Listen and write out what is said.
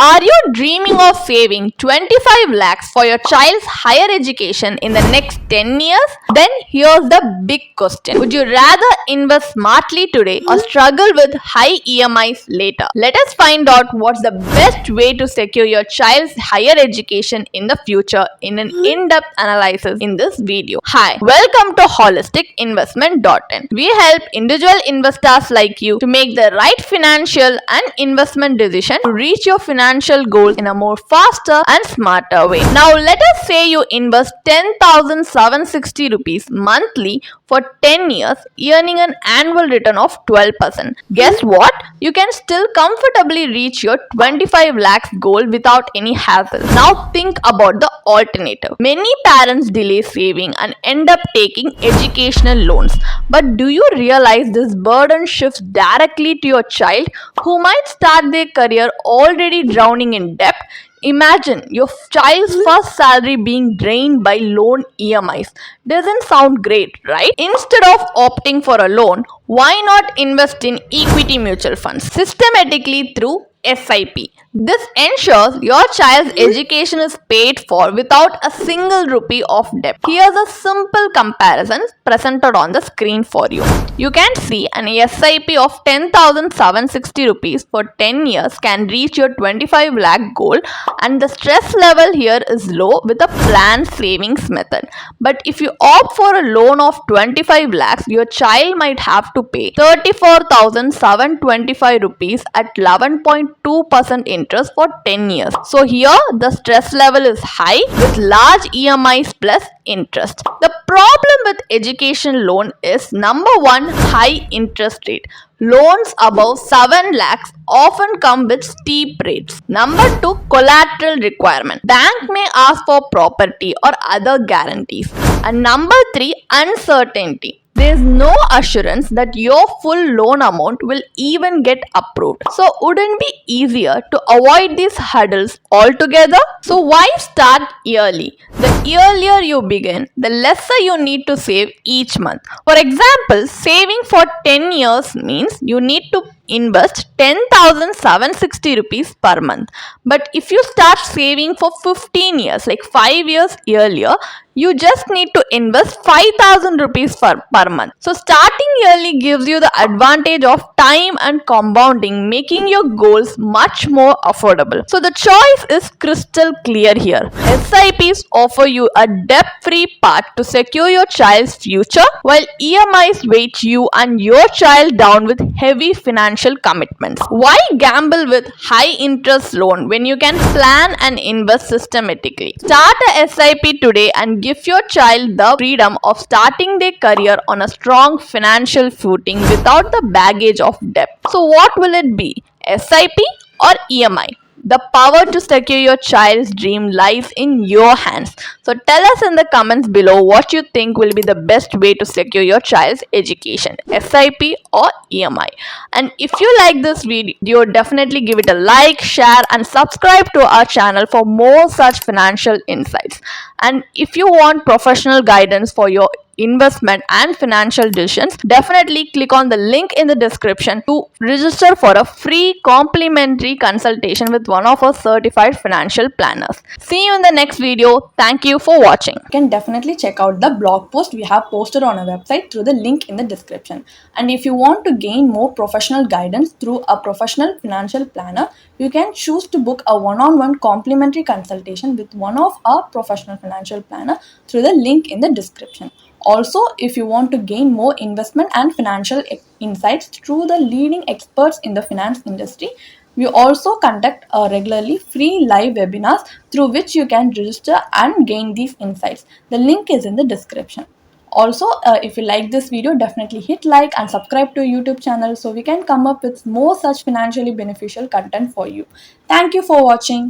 Are you dreaming of saving 25 lakhs for your child's higher education in the next 10 years? Then here's the big question. Would you rather invest smartly today or struggle with high EMIs later? Let us find out what's the best way to secure your child's higher education in the future in an in-depth analysis in this video. Hi, welcome to holisticinvestment.in. We help individual investors like you to make the right financial and investment decision to reach your financial goals in a more faster and smarter way. Now let us say you invest 10,760 rupees monthly for 10 years, earning an annual return of 12%. Guess what? You can still comfortably reach your 25 lakhs goal without any hassle. Now think about the alternative. Many parents delay saving and end up taking educational loans. But do you realize this burden shifts directly to your child who might start their career already drowning in debt? Imagine your child's first salary being drained by loan EMIs. Doesn't sound great, right? Instead of opting for a loan, why not invest in equity mutual funds systematically through SIP? This ensures your child's education is paid for without a single rupee of debt. Here's a simple comparison presented on the screen for you. You can see an SIP of 10,760 rupees for 10 years can reach your 25 lakh goal, and the stress level here is low with a planned savings method. But if you opt for a loan of 25 lakhs, your child might have to pay 34,725 rupees at 11.2% interest for 10 years. So here the stress level is high with large EMIs plus interest. The problem with education loan is number one, high interest rate. Loans above 7 lakhs often come with steep rates. Number two, collateral requirement. Bank may ask for property or other guarantees. And number three, uncertainty. There is no assurance that your full loan amount will even get approved. So wouldn't be easier to avoid these hurdles altogether? So why start early? The earlier you begin, the lesser you need to save each month. For example, saving for 10 years means you need to invest 10,760 rupees per month. But if you start saving for 15 years, like 5 years earlier, you just need to invest 5,000 rupees per month. So starting early gives you the advantage of time and compounding, making your goals much more affordable. So the choice is crystal clear here. SIPs offer you a debt-free path to secure your child's future, while EMIs weight you and your child down with heavy financial commitments. Why gamble with high interest loan when you can plan and invest systematically? Start a SIP today and give your child the freedom of starting their career on a strong financial footing without the baggage of debt. So what will it be? SIP or EMI? The power to secure your child's dream lies in your hands. So tell us in the comments below what you think will be the best way to secure your child's education, SIP or EMI. And if you like this video, definitely give it a like, share and subscribe to our channel for more such financial insights. And if you want professional guidance for your investment and financial decisions, definitely click on the link in the description to register for a free complimentary consultation with one of our certified financial planners. See you in the next video. Thank you for watching. You can definitely check out the blog post we have posted on our website through the link in the description. And if you want to gain more professional guidance through a professional financial planner, you can choose to book a one-on-one complimentary consultation with one of our professional financial planner through the link in the description. Also, if you want to gain more investment and financial insights through the leading experts in the finance industry, we also conduct regularly free live webinars through which you can register and gain these insights. The link is in the description. Also, if you like this video, definitely hit like and subscribe to our YouTube channel so we can come up with more such financially beneficial content for you. Thank you for watching.